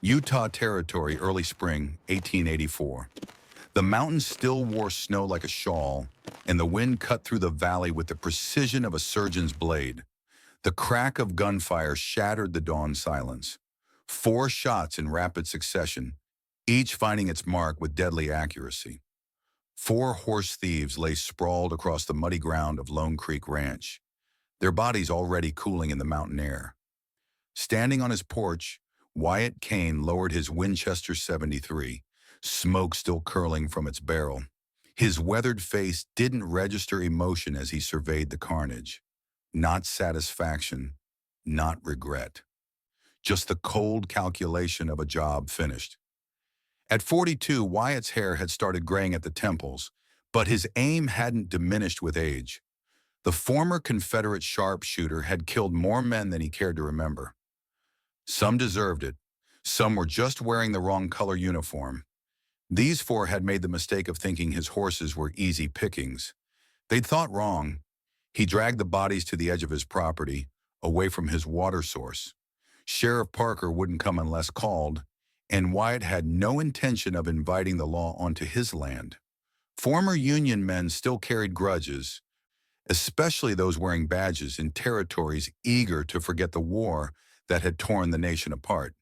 Utah Territory, early spring, 1884. The mountains still wore snow like a shawl, and the wind cut through the valley with the precision of a surgeon's blade. The crack of gunfire shattered the dawn silence. 4 shots in rapid succession, each finding its mark with deadly accuracy. 4 horse thieves lay sprawled across the muddy ground of Lone Creek Ranch, their bodies already cooling in the mountain air. Standing on his porch, Wyatt Kane lowered his Winchester 73, smoke still curling from its barrel. His weathered face didn't register emotion as he surveyed the carnage. Not satisfaction, not regret. Just the cold calculation of a job finished. At 42, Wyatt's hair had started graying at the temples, but his aim hadn't diminished with age. The former Confederate sharpshooter had killed more men than he cared to remember. Some deserved it. Some were just wearing the wrong color uniform. These 4 had made the mistake of thinking his horses were easy pickings. They'd thought wrong. He dragged the bodies to the edge of his property, away from his water source. Sheriff Parker wouldn't come unless called, and Wyatt had no intention of inviting the law onto his land. Former Union men still carried grudges, especially those wearing badges in territories eager to forget the war that had torn the nation apart.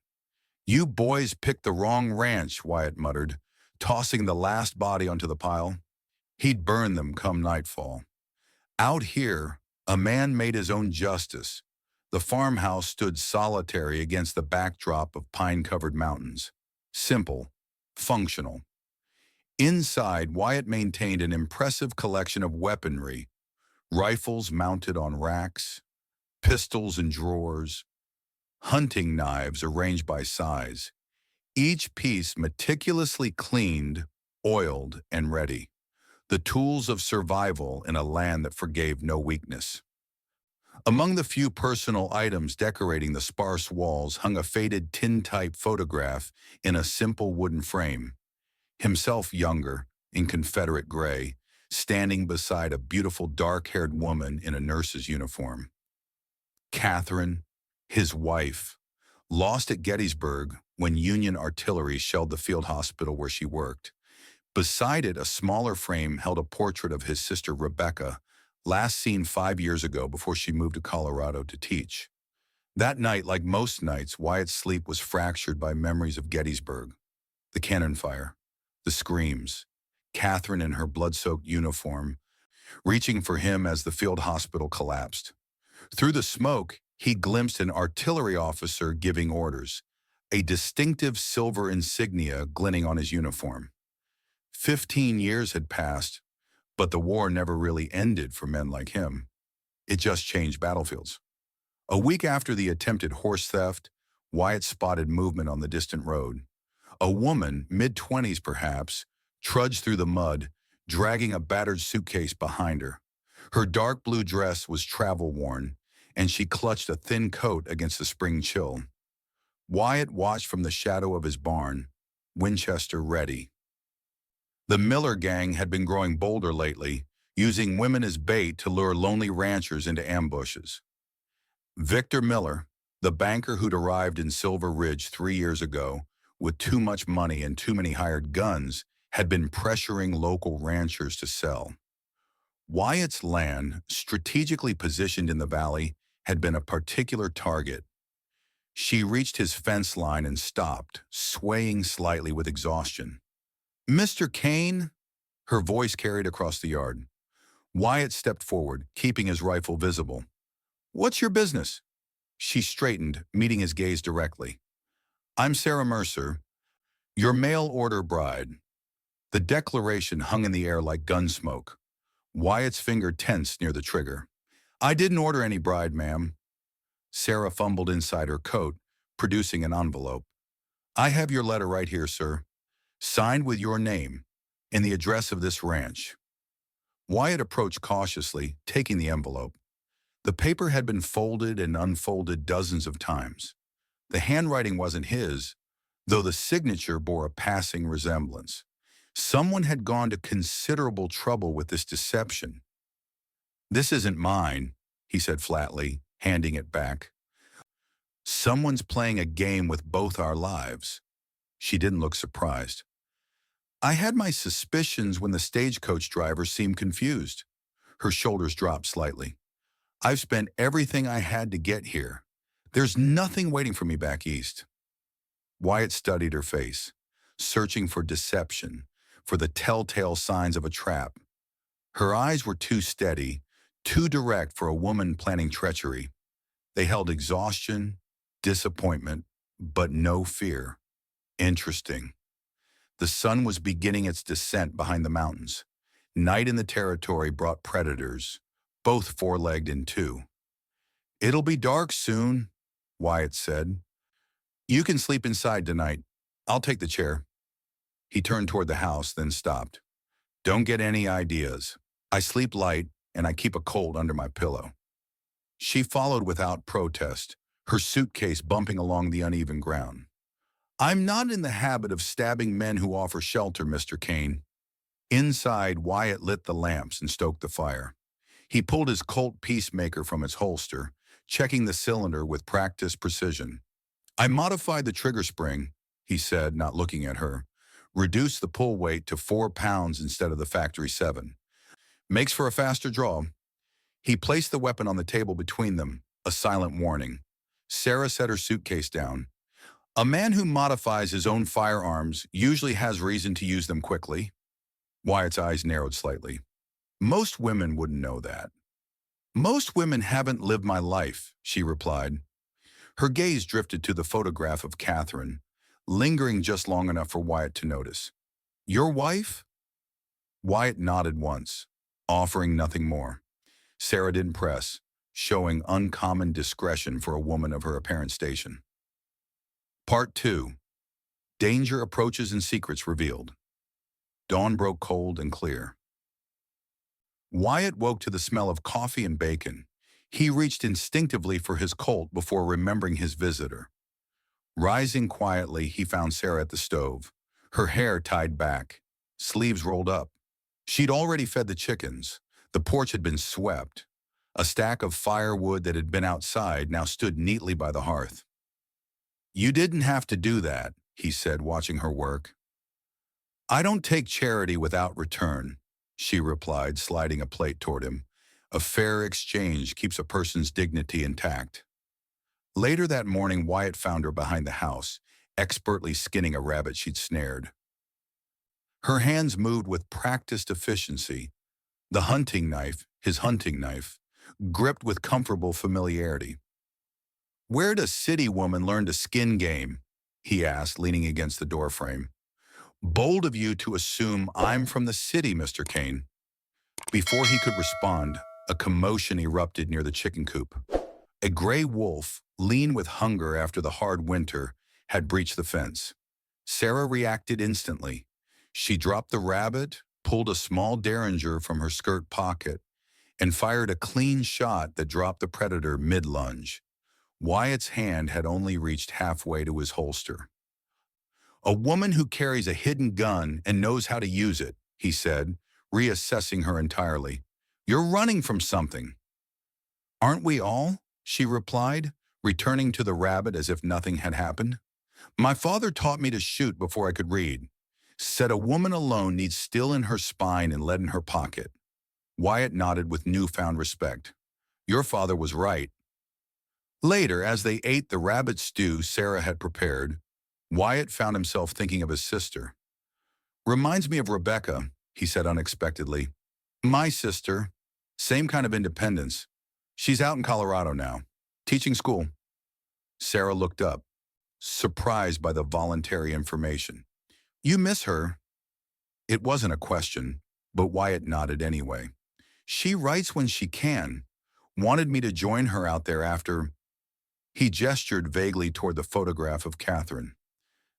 "You boys picked the wrong ranch," Wyatt muttered, tossing the last body onto the pile. He'd burn them come nightfall. Out here, a man made his own justice. The farmhouse stood solitary against the backdrop of pine-covered mountains. Simple, functional. Inside, Wyatt maintained an impressive collection of weaponry, rifles mounted on racks, pistols in drawers, hunting knives arranged by size, each piece meticulously cleaned, oiled, and ready. The tools of survival in a land that forgave no weakness. Among the few personal items decorating the sparse walls hung a faded tintype photograph in a simple wooden frame. Himself younger, in Confederate gray, standing beside a beautiful dark-haired woman in a nurse's uniform. Catherine, his wife, lost at Gettysburg when Union artillery shelled the field hospital where she worked. Beside it, a smaller frame held a portrait of his sister Rebecca, last seen 5 years ago before she moved to Colorado to teach. That night, like most nights, Wyatt's sleep was fractured by memories of Gettysburg, the cannon fire, the screams, Catherine in her blood-soaked uniform, reaching for him as the field hospital collapsed. Through the smoke, he glimpsed an artillery officer giving orders, a distinctive silver insignia glinting on his uniform. 15 years had passed, but the war never really ended for men like him. It just changed battlefields. A week after the attempted horse theft, Wyatt spotted movement on the distant road. A woman, mid-20s perhaps, trudged through the mud, dragging a battered suitcase behind her. Her dark blue dress was travel-worn, and she clutched a thin coat against the spring chill. Wyatt watched from the shadow of his barn, Winchester ready. The Miller gang had been growing bolder lately, using women as bait to lure lonely ranchers into ambushes. Victor Miller, the banker who'd arrived in Silver Ridge 3 years ago with too much money and too many hired guns, had been pressuring local ranchers to sell. Wyatt's land, strategically positioned in the valley, had been a particular target. She reached his fence line and stopped, swaying slightly with exhaustion. "Mr. Kane?" Her voice carried across the yard. Wyatt stepped forward, keeping his rifle visible. "What's your business?" She straightened, meeting his gaze directly. "I'm Sarah Mercer, your mail-order bride." The declaration hung in the air like gun smoke. Wyatt's finger tensed near the trigger. "I didn't order any bride, ma'am." Sarah fumbled inside her coat, producing an envelope. "I have your letter right here, sir. Signed with your name and the address of this ranch." Wyatt approached cautiously, taking the envelope. The paper had been folded and unfolded dozens of times. The handwriting wasn't his, though the signature bore a passing resemblance. Someone had gone to considerable trouble with this deception. "This isn't mine," he said flatly, handing it back. Someone's playing a game with both our lives. She didn't look surprised. I had my suspicions when the stagecoach driver seemed confused. Her shoulders dropped slightly. I've spent everything I had to get here. There's nothing waiting for me back east. Wyatt studied her face, searching for deception, for the telltale signs of a trap. Her eyes were too steady, too direct for a woman planning treachery. They held exhaustion, disappointment, but no fear. Interesting. The sun was beginning its descent behind the mountains. Night in the territory brought predators, both four-legged and two. "It'll be dark soon," Wyatt said. "You can sleep inside tonight. I'll take the chair." He turned toward the house, then stopped. "Don't get any ideas. I sleep light, and I keep a colt under my pillow." She followed without protest, her suitcase bumping along the uneven ground. "I'm not in the habit of stabbing men who offer shelter, Mr. Kane." Inside, Wyatt lit the lamps and stoked the fire. He pulled his Colt Peacemaker from its holster, checking the cylinder with practiced precision. "I modified the trigger spring," he said, not looking at her. "Reduced the pull weight to 4 pounds instead of the factory 7. Makes for a faster draw." He placed the weapon on the table between them, a silent warning. Sarah set her suitcase down. "A man who modifies his own firearms usually has reason to use them quickly." Wyatt's eyes narrowed slightly. "Most women wouldn't know that." "Most women haven't lived my life," she replied. Her gaze drifted to the photograph of Catherine, lingering just long enough for Wyatt to notice. "Your wife?" Wyatt nodded once, offering nothing more. Sarah didn't press, showing uncommon discretion for a woman of her apparent station. Part 2. Danger approaches and secrets revealed. Dawn broke cold and clear. Wyatt woke to the smell of coffee and bacon. He reached instinctively for his Colt before remembering his visitor. Rising quietly, he found Sarah at the stove, her hair tied back, sleeves rolled up. She'd already fed the chickens. The porch had been swept. A stack of firewood that had been outside now stood neatly by the hearth. "You didn't have to do that," he said, watching her work. "I don't take charity without return," she replied, sliding a plate toward him. "A fair exchange keeps a person's dignity intact." Later that morning, Wyatt found her behind the house, expertly skinning a rabbit she'd snared. Her hands moved with practiced efficiency, the hunting knife, his hunting knife, gripped with comfortable familiarity. "Where'd a city woman learn to skin game?" he asked, leaning against the doorframe. "Bold of you to assume I'm from the city, Mr. Kane." Before he could respond, a commotion erupted near the chicken coop. A gray wolf, lean with hunger after the hard winter, had breached the fence. Sarah reacted instantly. She dropped the rabbit, pulled a small derringer from her skirt pocket, and fired a clean shot that dropped the predator mid-lunge. Wyatt's hand had only reached halfway to his holster. "A woman who carries a hidden gun and knows how to use it," he said, reassessing her entirely. "You're running from something." "Aren't we all?" she replied, returning to the rabbit as if nothing had happened. "My father taught me to shoot before I could read. Said a woman alone needs steel in her spine and lead in her pocket." Wyatt nodded with newfound respect. "Your father was right." Later, as they ate the rabbit stew Sarah had prepared, Wyatt found himself thinking of his sister. "Reminds me of Rebecca," he said unexpectedly. "My sister. Same kind of independence. She's out in Colorado now, teaching school." Sarah looked up, surprised by the voluntary information. "You miss her?" It wasn't a question, but Wyatt nodded anyway. "She writes when she can. Wanted me to join her out there after." He gestured vaguely toward the photograph of Catherine.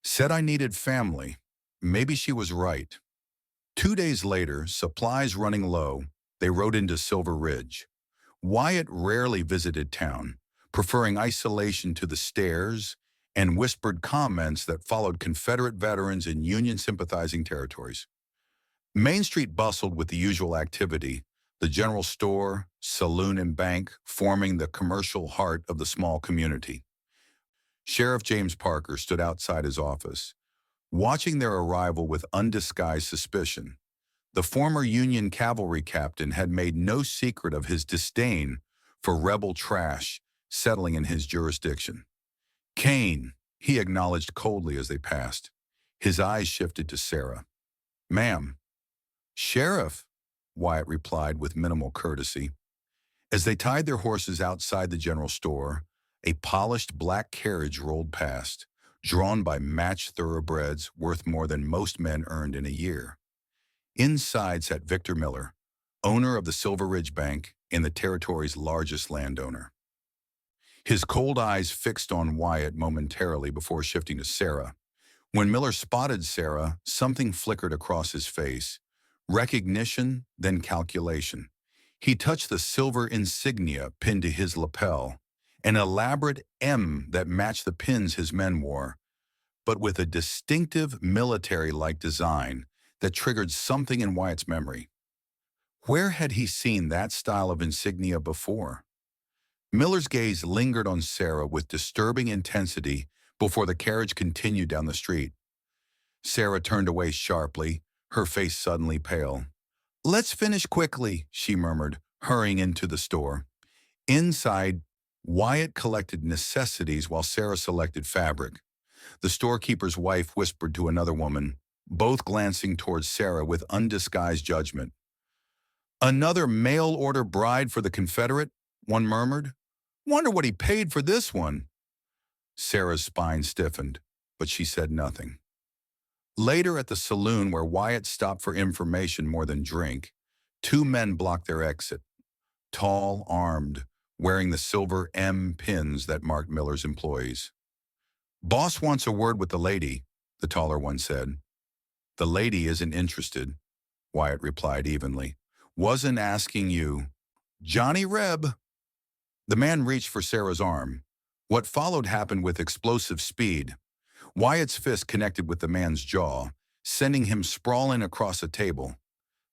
"Said I needed family." Maybe she was right. 2 days later, supplies running low, they rode into Silver Ridge. Wyatt rarely visited town, preferring isolation to the stares and whispered comments that followed Confederate veterans in Union-sympathizing territories. Main Street bustled with the usual activity, the general store, saloon, and bank forming the commercial heart of the small community. Sheriff James Parker stood outside his office, watching their arrival with undisguised suspicion. The former Union cavalry captain had made no secret of his disdain for rebel trash settling in his jurisdiction. "Kane," he acknowledged coldly as they passed. His eyes shifted to Sarah. "Ma'am." "Sheriff," Wyatt replied with minimal courtesy. As they tied their horses outside the general store, a polished black carriage rolled past, drawn by matched thoroughbreds worth more than most men earned in a year. Inside sat Victor Miller, owner of the Silver Ridge Bank and the territory's largest landowner. His cold eyes fixed on Wyatt momentarily before shifting to Sarah. When Miller spotted Sarah, something flickered across his face. Recognition, then calculation. He touched the silver insignia pinned to his lapel, an elaborate M that matched the pins his men wore, but with a distinctive military-like design that triggered something in Wyatt's memory. Where had he seen that style of insignia before? Miller's gaze lingered on Sarah with disturbing intensity before the carriage continued down the street. Sarah turned away sharply, her face suddenly pale. "Let's finish quickly," she murmured, hurrying into the store. Inside, Wyatt collected necessities while Sarah selected fabric. The storekeeper's wife whispered to another woman, both glancing towards Sarah with undisguised judgment. "Another mail-order bride for the Confederate?" one murmured. "Wonder what he paid for this one." Sarah's spine stiffened, but she said nothing. Later at the saloon where Wyatt stopped for information more than drink, two men blocked their exit. Tall, armed, wearing the silver M pins that marked Miller's employees. "Boss wants a word with the lady," the taller one said. "The lady isn't interested," Wyatt replied evenly. "Wasn't asking you." "Johnny Reb." The man reached for Sarah's arm. What followed happened with explosive speed. Wyatt's fist connected with the man's jaw, sending him sprawling across a table.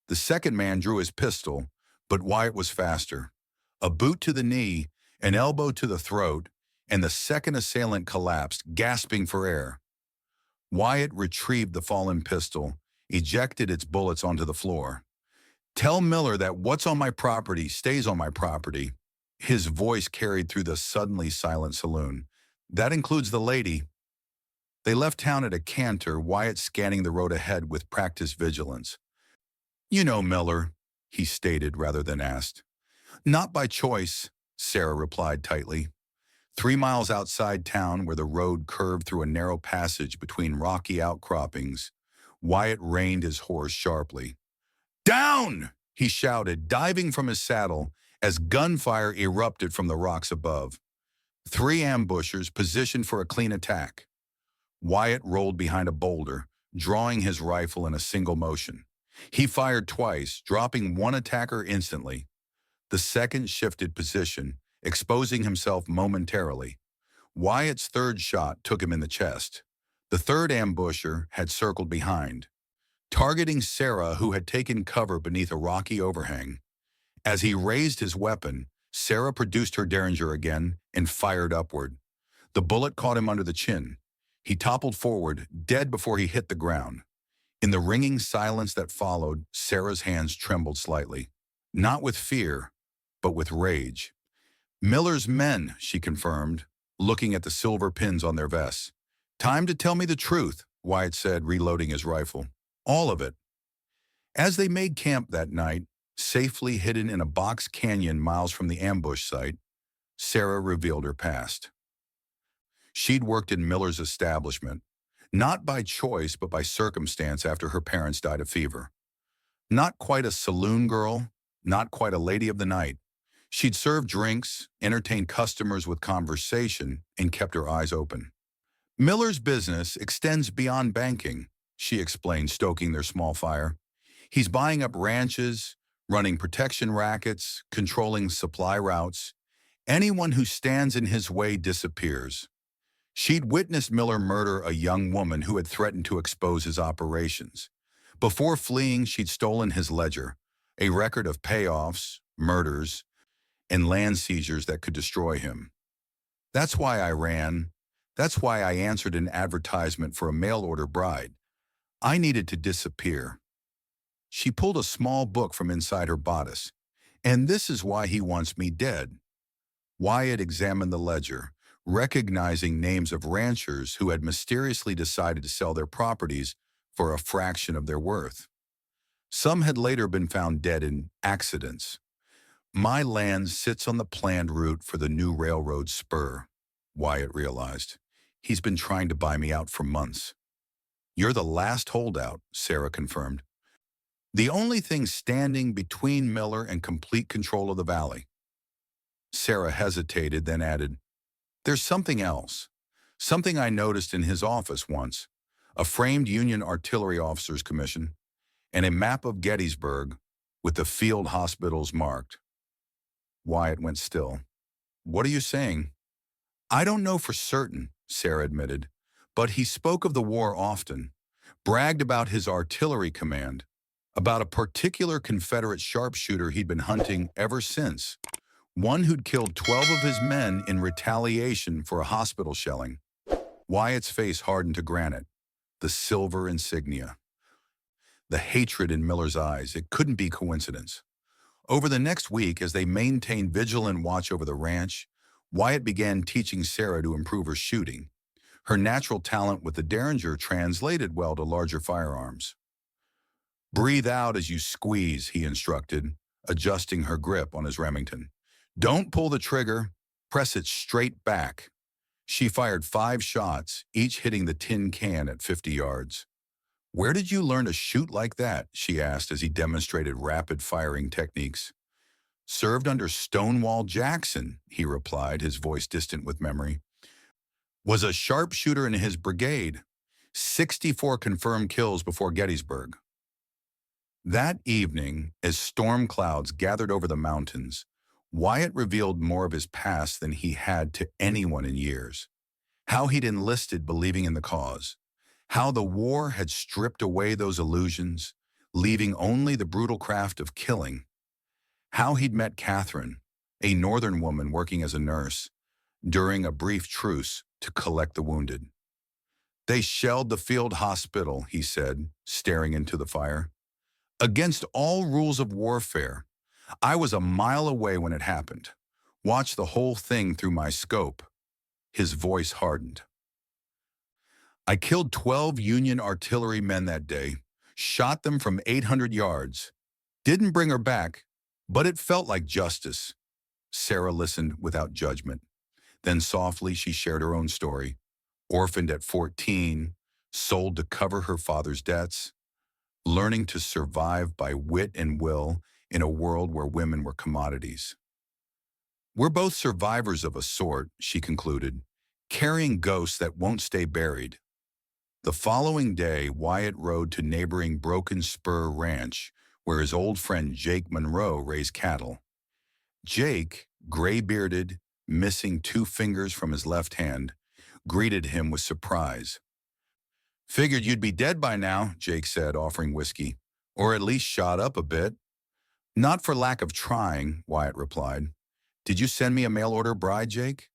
The second man drew his pistol, but Wyatt was faster. A boot to the knee, an elbow to the throat, and the second assailant collapsed, gasping for air. Wyatt retrieved the fallen pistol, ejected its bullets onto the floor. "Tell Miller that what's on my property stays on my property." His voice carried through the suddenly silent saloon. "That includes the lady." They left town at a canter, Wyatt scanning the road ahead with practiced vigilance. "You know Miller," he stated rather than asked. "Not by choice," Sarah replied tightly. 3 miles outside town, where the road curved through a narrow passage between rocky outcroppings, Wyatt reined his horse sharply. "Down!" he shouted, diving from his saddle as gunfire erupted from the rocks above. 3 ambushers positioned for a clean attack. Wyatt rolled behind a boulder, drawing his rifle in a single motion. He fired twice, dropping one attacker instantly. The second shifted position, exposing himself momentarily. Wyatt's third shot took him in the chest. The third ambusher had circled behind, targeting Sarah, who had taken cover beneath a rocky overhang. As he raised his weapon, Sarah produced her derringer again and fired upward. The bullet caught him under the chin. He toppled forward, dead before he hit the ground. In the ringing silence that followed, Sarah's hands trembled slightly. Not with fear, but with rage. "Miller's men," she confirmed, looking at the silver pins on their vests. "Time to tell me the truth," Wyatt said, reloading his rifle. "All of it." As they made camp that night, safely hidden in a box canyon miles from the ambush site, Sarah revealed her past. She'd worked in Miller's establishment, not by choice but by circumstance after her parents died of fever. Not quite a saloon girl, not quite a lady of the night. She'd served drinks, entertained customers with conversation, and kept her eyes open. "Miller's business extends beyond banking," she explained, stoking their small fire. "He's buying up ranches, running protection rackets, controlling supply routes. Anyone who stands in his way disappears." She'd witnessed Miller murder a young woman who had threatened to expose his operations. Before fleeing, she'd stolen his ledger, a record of payoffs, murders, and land seizures that could destroy him. "That's why I ran. That's why I answered an advertisement for a mail-order bride. I needed to disappear. She pulled a small book from inside her bodice. And this is why he wants me dead. Wyatt examined the ledger, recognizing names of ranchers who had mysteriously decided to sell their properties for a fraction of their worth. Some had later been found dead in accidents. My land sits on the planned route for the new railroad spur, Wyatt realized. He's been trying to buy me out for months. You're the last holdout, Sarah confirmed. The only thing standing between Miller and complete control of the valley. Sarah hesitated, then added, there's something else. Something I noticed in his office once. A framed Union artillery officer's commission and a map of Gettysburg with the field hospitals marked. Wyatt went still. What are you saying? I don't know for certain, Sarah admitted, but he spoke of the war often, bragged about his artillery command, about a particular Confederate sharpshooter he'd been hunting ever since, one who'd killed 12 of his men in retaliation for a hospital shelling. Wyatt's face hardened to granite, the silver insignia. The hatred in Miller's eyes, it couldn't be coincidence. Over the next week, as they maintained vigilant watch over the ranch, Wyatt began teaching Sarah to improve her shooting. Her natural talent with the Derringer translated well to larger firearms. Breathe out as you squeeze, he instructed, adjusting her grip on his Remington. Don't pull the trigger, press it straight back. She fired 5 shots, each hitting the tin can at 50 yards. Where did you learn to shoot like that? She asked as he demonstrated rapid firing techniques. Served under Stonewall Jackson, he replied, his voice distant with memory. Was a sharpshooter in his brigade. 64 confirmed kills before Gettysburg. That evening, as storm clouds gathered over the mountains, Wyatt revealed more of his past than he had to anyone in years. How he'd enlisted believing in the cause. How the war had stripped away those illusions, leaving only the brutal craft of killing. How he'd met Catherine, a northern woman working as a nurse, during a brief truce to collect the wounded. They shelled the field hospital, he said, staring into the fire. Against all rules of warfare, I was a mile away when it happened. Watched the whole thing through my scope. His voice hardened. I killed 12 Union artillery men that day, shot them from 800 yards. Didn't bring her back, but it felt like justice. Sarah listened without judgment. Then softly she shared her own story. Orphaned at 14, sold to cover her father's debts, learning to survive by wit and will in a world where women were commodities. We're both survivors of a sort, she concluded, carrying ghosts that won't stay buried. The following day, Wyatt rode to neighboring Broken Spur Ranch, where his old friend Jake Monroe raised cattle. Jake, gray-bearded, missing 2 fingers from his left hand, greeted him with surprise. Figured you'd be dead by now, Jake said, offering whiskey, or at least shot up a bit. Not for lack of trying, Wyatt replied. Did you send me a mail-order bride, Jake?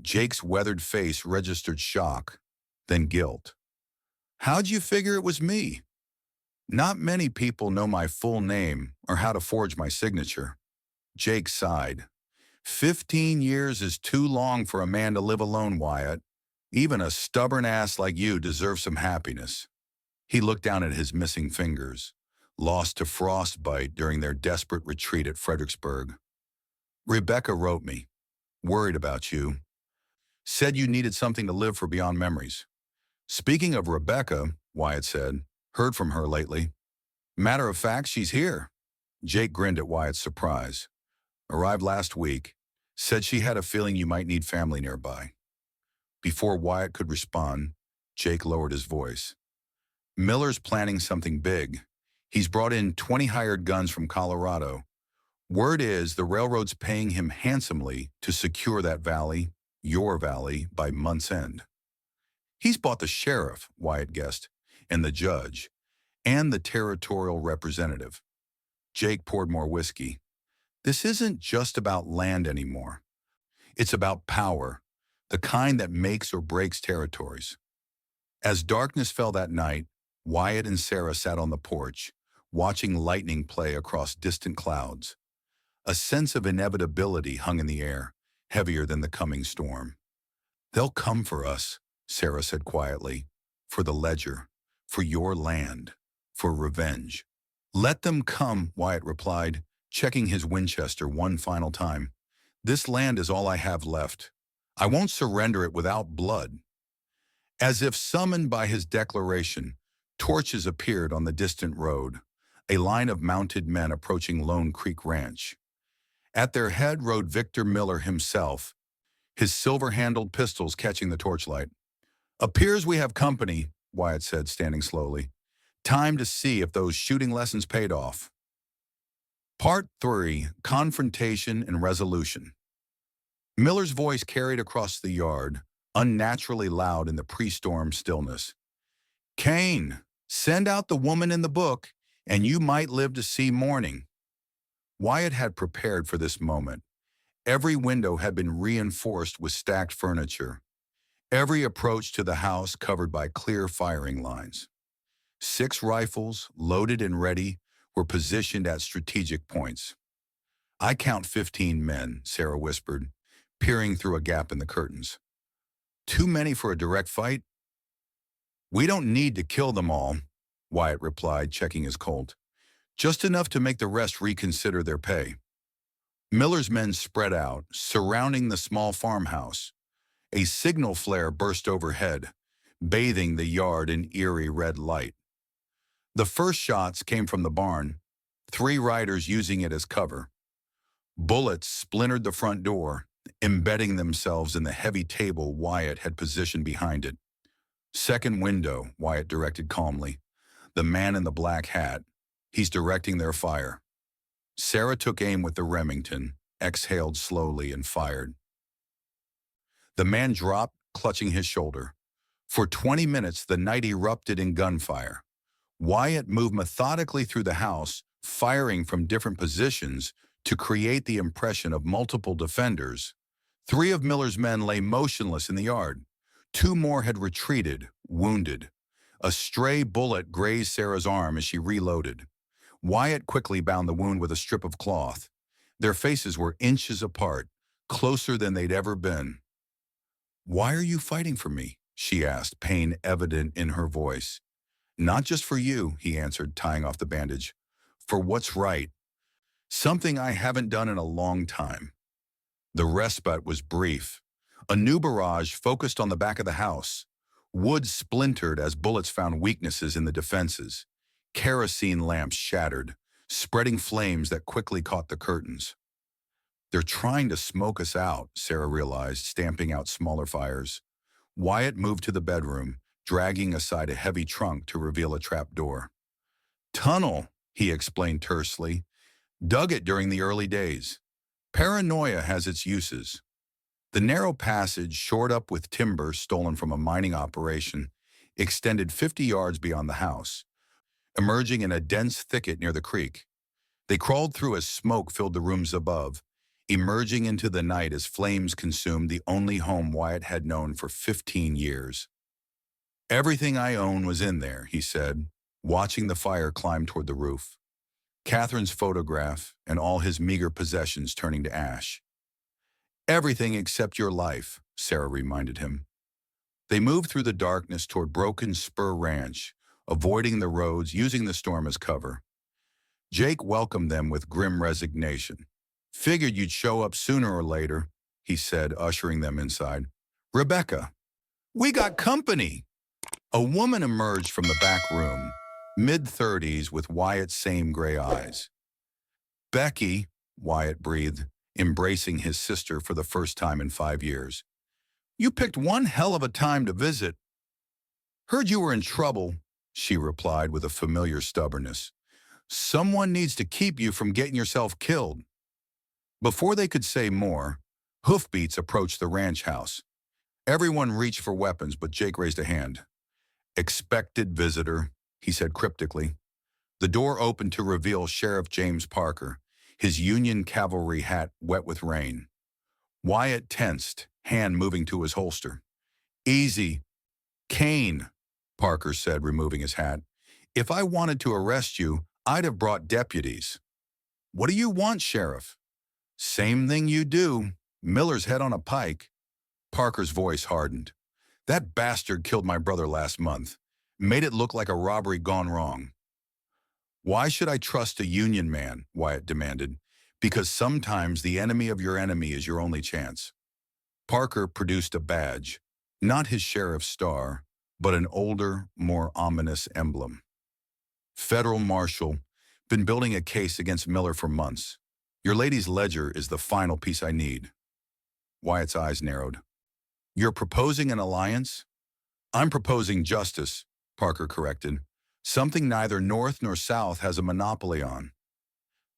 Jake's weathered face registered shock, then guilt. How'd you figure it was me? Not many people know my full name or how to forge my signature. Jake sighed. 15 years is too long for a man to live alone, Wyatt. Even a stubborn ass like you deserves some happiness. He looked down at his missing fingers, lost to frostbite during their desperate retreat at Fredericksburg. Rebecca wrote me, worried about you. Said you needed something to live for beyond memories. Speaking of Rebecca, Wyatt said, heard from her lately. Matter of fact, she's here. Jake grinned at Wyatt's surprise. Arrived last week. Said she had a feeling you might need family nearby. Before Wyatt could respond, Jake lowered his voice. Miller's planning something big. He's brought in 20 hired guns from Colorado. Word is the railroad's paying him handsomely to secure that valley, your valley, by month's end. He's bought the sheriff, Wyatt guessed, and the judge, and the territorial representative. Jake poured more whiskey. This isn't just about land anymore. It's about power. the kind that makes or breaks territories. As darkness fell that night, Wyatt and Sarah sat on the porch, watching lightning play across distant clouds. A sense of inevitability hung in the air, heavier than the coming storm. "They'll come for us," Sarah said quietly, "for the ledger, for your land, for revenge." "Let them come," Wyatt replied, checking his Winchester one final time. "This land is all I have left. I won't surrender it without blood." As if summoned by his declaration, torches appeared on the distant road, a line of mounted men approaching Lone Creek Ranch. At their head rode Victor Miller himself, his silver-handled pistols catching the torchlight. "Appears we have company," Wyatt said, standing slowly. "Time to see if those shooting lessons paid off." Part 3. Confrontation and Resolution. Miller's voice carried across the yard, unnaturally loud in the pre-storm stillness. "Kane, send out the woman in the book, and you might live to see morning." Wyatt had prepared for this moment. Every window had been reinforced with stacked furniture. Every approach to the house covered by clear firing lines. 6 rifles, loaded and ready, were positioned at strategic points. "I count 15 men," Sarah whispered, peering through a gap in the curtains. "Too many for a direct fight?" "We don't need to kill them all," Wyatt replied, checking his Colt. "Just enough to make the rest reconsider their pay." Miller's men spread out, surrounding the small farmhouse. A signal flare burst overhead, bathing the yard in eerie red light. The first shots came from the barn, 3 riders using it as cover. Bullets splintered the front door, embedding themselves in the heavy table Wyatt had positioned behind it. "Second window," Wyatt directed calmly. "The man in the black hat. He's directing their fire." Sarah took aim with the Remington, exhaled slowly, and fired. The man dropped, clutching his shoulder. For 20 minutes, the night erupted in gunfire. Wyatt moved methodically through the house, firing from different positions to create the impression of multiple defenders. 3 of Miller's men lay motionless in the yard. 2 more had retreated, wounded. A stray bullet grazed Sarah's arm as she reloaded. Wyatt quickly bound the wound with a strip of cloth. Their faces were inches apart, closer than they'd ever been. "Why are you fighting for me?" she asked, pain evident in her voice. "Not just for you," he answered, tying off the bandage. "For what's right. Something I haven't done in a long time." The respite was brief. A new barrage focused on the back of the house. Wood splintered as bullets found weaknesses in the defenses. Kerosene lamps shattered, spreading flames that quickly caught the curtains. "They're trying to smoke us out," Sarah realized, stamping out smaller fires. Wyatt moved to the bedroom, dragging aside a heavy trunk to reveal a trap door. "Tunnel," he explained tersely. "Dug it during the early days. Paranoia has its uses." The narrow passage, shored up with timber stolen from a mining operation, extended 50 yards beyond the house, emerging in a dense thicket near the creek. They crawled through as smoke filled the rooms above, emerging into the night as flames consumed the only home Wyatt had known for 15 years. "Everything I own was in there," he said, watching the fire climb toward the roof. Catherine's photograph and all his meager possessions turning to ash. "Everything except your life," Sarah reminded him. They moved through the darkness toward Broken Spur Ranch, avoiding the roads, using the storm as cover. Jake welcomed them with grim resignation. "Figured you'd show up sooner or later," he said, ushering them inside. "Rebecca, we got company!" A woman emerged from the back room, mid-30s with Wyatt's same gray eyes. "Becky," Wyatt breathed, embracing his sister for the first time in 5 years. "You picked one hell of a time to visit." "Heard you were in trouble," she replied with a familiar stubbornness. "Someone needs to keep you from getting yourself killed." Before they could say more, hoofbeats approached the ranch house. Everyone reached for weapons, but Jake raised a hand. "Expected visitor," he said cryptically. The door opened to reveal Sheriff James Parker, his Union cavalry hat wet with rain. Wyatt tensed, hand moving to his holster. Easy, Kane, Parker said, removing his hat. If I wanted to arrest you, I'd have brought deputies. What do you want, Sheriff? Same thing you do. Miller's head on a pike. Parker's voice hardened. That bastard killed my brother last month. Made it look like a robbery gone wrong. Why should I trust a union man? Wyatt demanded. Because sometimes the enemy of your enemy is your only chance. Parker produced a badge, not his sheriff's star, but an older, more ominous emblem. Federal Marshal, been building a case against Miller for months. Your lady's ledger is the final piece I need. Wyatt's eyes narrowed. You're proposing an alliance? I'm proposing justice, Parker corrected. Something neither North nor South has a monopoly on.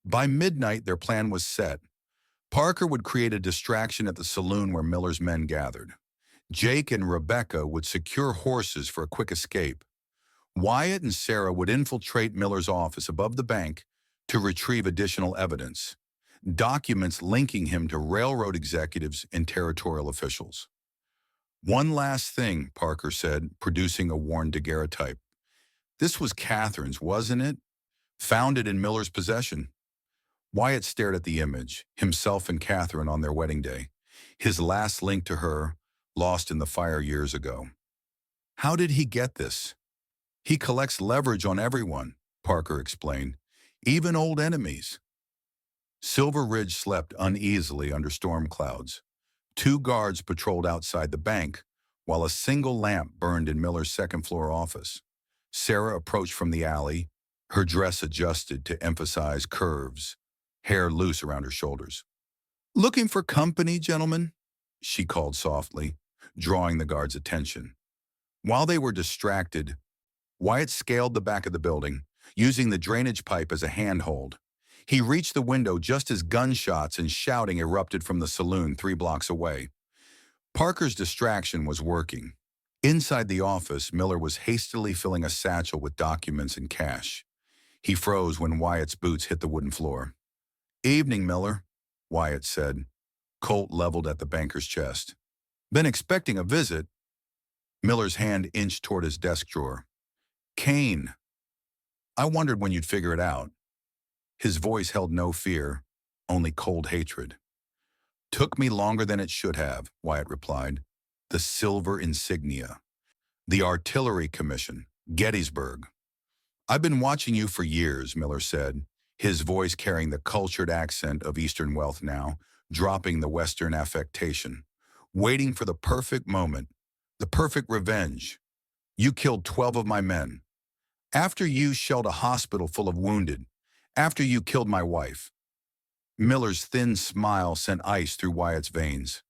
By midnight, their plan was set. Parker would create a distraction at the saloon where Miller's men gathered. Jake and Rebecca would secure horses for a quick escape. Wyatt and Sarah would infiltrate Miller's office above the bank to retrieve additional evidence, documents linking him to railroad executives and territorial officials. One last thing, Parker said, producing a worn daguerreotype. This was Catherine's, wasn't it? Found it in Miller's possession. Wyatt stared at the image, himself and Catherine on their wedding day, his last link to her, lost in the fire years ago. How did he get this? He collects leverage on everyone, Parker explained, even old enemies. Silver Ridge slept uneasily under storm clouds. 2 guards patrolled outside the bank, while a single lamp burned in Miller's second-floor office. Sarah approached from the alley, her dress adjusted to emphasize curves, hair loose around her shoulders. Looking for company, gentlemen? She called softly, drawing the guards' attention. While they were distracted, Wyatt scaled the back of the building, using the drainage pipe as a handhold. He reached the window just as gunshots and shouting erupted from the saloon 3 blocks away. Parker's distraction was working. Inside the office, Miller was hastily filling a satchel with documents and cash. He froze when Wyatt's boots hit the wooden floor. Evening, Miller, Wyatt said, Colt leveled at the banker's chest. Been expecting a visit. Miller's hand inched toward his desk drawer. Kane. I wondered when you'd figure it out. His voice held no fear, only cold hatred. Took me longer than it should have, Wyatt replied. The silver insignia. The Artillery Commission, Gettysburg. I've been watching you for years, Miller said, his voice carrying the cultured accent of Eastern wealth now, dropping the Western affectation. Waiting for the perfect moment, the perfect revenge. You killed 12 of my men. After you shelled a hospital full of wounded. After you killed my wife. Miller's thin smile sent ice through Wyatt's veins.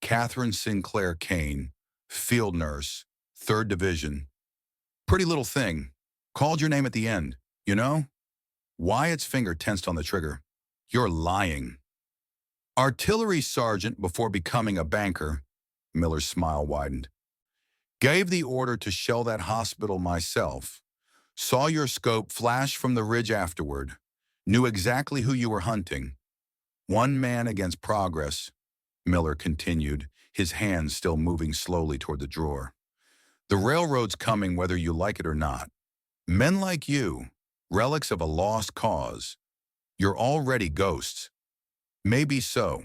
Catherine Sinclair Kane, field nurse, 3rd Division. Pretty little thing. Called your name at the end, you know? Wyatt's finger tensed on the trigger. You're lying. Artillery sergeant before becoming a banker, Miller's smile widened. Gave the order to shell that hospital myself. Saw your scope flash from the ridge afterward. Knew exactly who you were hunting. One man against progress, Miller continued, his hands still moving slowly toward the drawer. The railroad's coming whether you like it or not. Men like you, relics of a lost cause. You're already ghosts. Maybe so,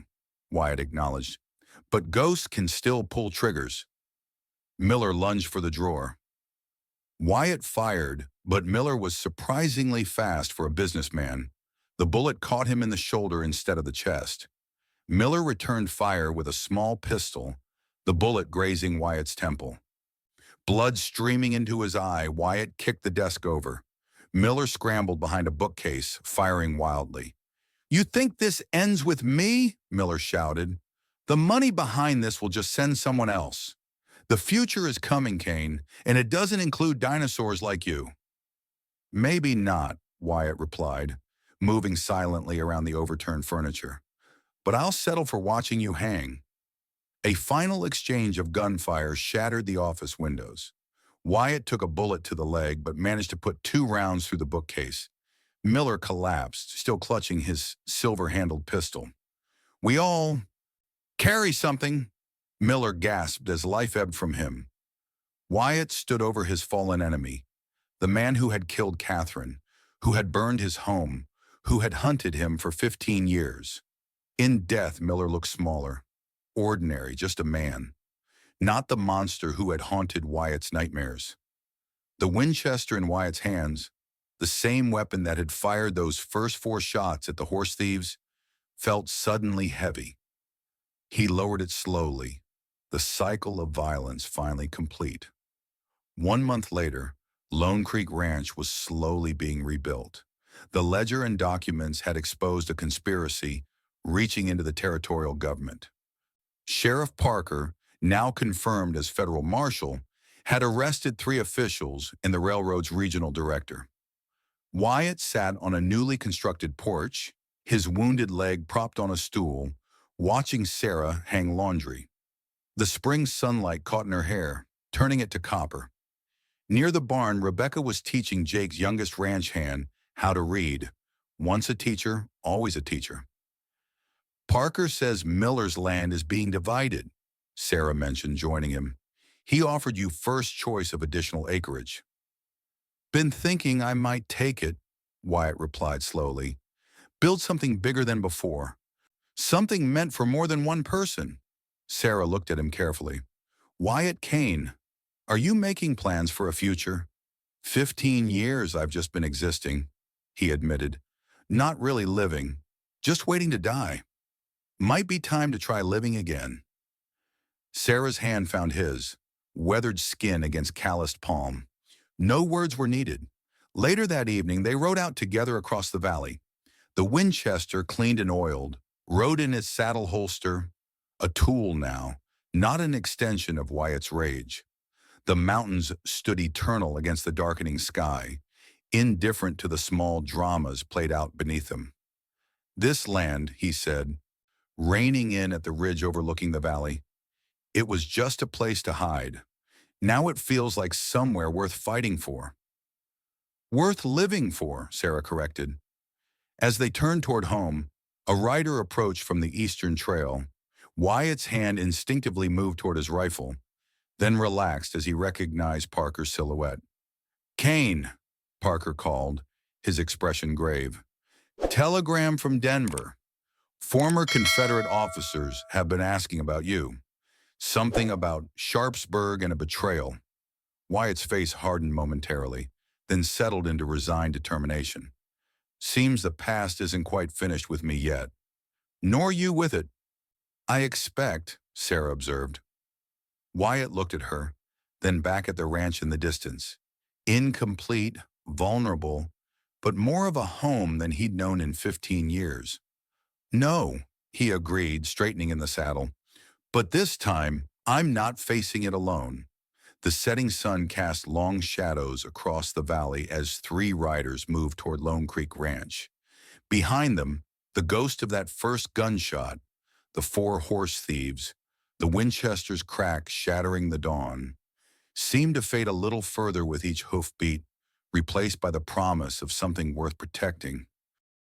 Wyatt acknowledged, but ghosts can still pull triggers. Miller lunged for the drawer. Wyatt fired, but Miller was surprisingly fast for a businessman. The bullet caught him in the shoulder instead of the chest. Miller returned fire with a small pistol, the bullet grazing Wyatt's temple. Blood streaming into his eye, Wyatt kicked the desk over. Miller scrambled behind a bookcase, firing wildly. You think this ends with me? Miller shouted. The money behind this will just send someone else. The future is coming, Kane, and it doesn't include dinosaurs like you. Maybe not, Wyatt replied, moving silently around the overturned furniture. But I'll settle for watching you hang. A final exchange of gunfire shattered the office windows. Wyatt took a bullet to the leg, but managed to put 2 rounds through the bookcase. Miller collapsed, still clutching his silver-handled pistol. We all carry something, Miller gasped as life ebbed from him. Wyatt stood over his fallen enemy, the man who had killed Catherine, who had burned his home, who had hunted him for 15 years. In death, Miller looked smaller, ordinary, just a man, not the monster who had haunted Wyatt's nightmares. The Winchester in Wyatt's hands, the same weapon that had fired those first 4 shots at the horse thieves, felt suddenly heavy. He lowered it slowly, the cycle of violence finally complete. 1 month later, Lone Creek Ranch was slowly being rebuilt. The ledger and documents had exposed a conspiracy reaching into the territorial government. Sheriff Parker, now confirmed as federal marshal, had arrested 3 officials and the railroad's regional director. Wyatt sat on a newly constructed porch, his wounded leg propped on a stool, watching Sarah hang laundry. The spring sunlight caught in her hair, turning it to copper. Near the barn, Rebecca was teaching Jake's youngest ranch hand how to read. Once a teacher, always a teacher. Parker says Miller's land is being divided, Sarah mentioned, joining him. He offered you first choice of additional acreage. Been thinking I might take it, Wyatt replied slowly. Build something bigger than before. Something meant for more than one person. Sarah looked at him carefully. Wyatt Kane, are you making plans for a future? 15 years I've just been existing, he admitted. Not really living, just waiting to die. Might be time to try living again. Sarah's hand found his, weathered skin against calloused palm. No words were needed. Later that evening, they rode out together across the valley. The Winchester, cleaned and oiled, rode in its saddle holster, a tool now, not an extension of Wyatt's rage. The mountains stood eternal against the darkening sky, indifferent to the small dramas played out beneath them. This land, he said, reining in at the ridge overlooking the valley, it was just a place to hide. Now it feels like somewhere worth fighting for. Worth living for, Sarah corrected. As they turned toward home, a rider approached from the eastern trail. Wyatt's hand instinctively moved toward his rifle, then relaxed as he recognized Parker's silhouette. Kane, Parker called, his expression grave. Telegram from Denver. Former Confederate officers have been asking about you. Something about Sharpsburg and a betrayal. Wyatt's face hardened momentarily, then settled into resigned determination. Seems the past isn't quite finished with me yet. Nor you with it. I expect, Sarah observed. Wyatt looked at her, then back at the ranch in the distance. Incomplete, vulnerable, but more of a home than he'd known in 15 years. No, he agreed, straightening in the saddle. But this time, I'm not facing it alone. The setting sun cast long shadows across the valley as 3 riders moved toward Lone Creek Ranch. Behind them, the ghost of that first gunshot, the 4 horse thieves, the Winchester's crack shattering the dawn, seemed to fade a little further with each hoofbeat, replaced by the promise of something worth protecting.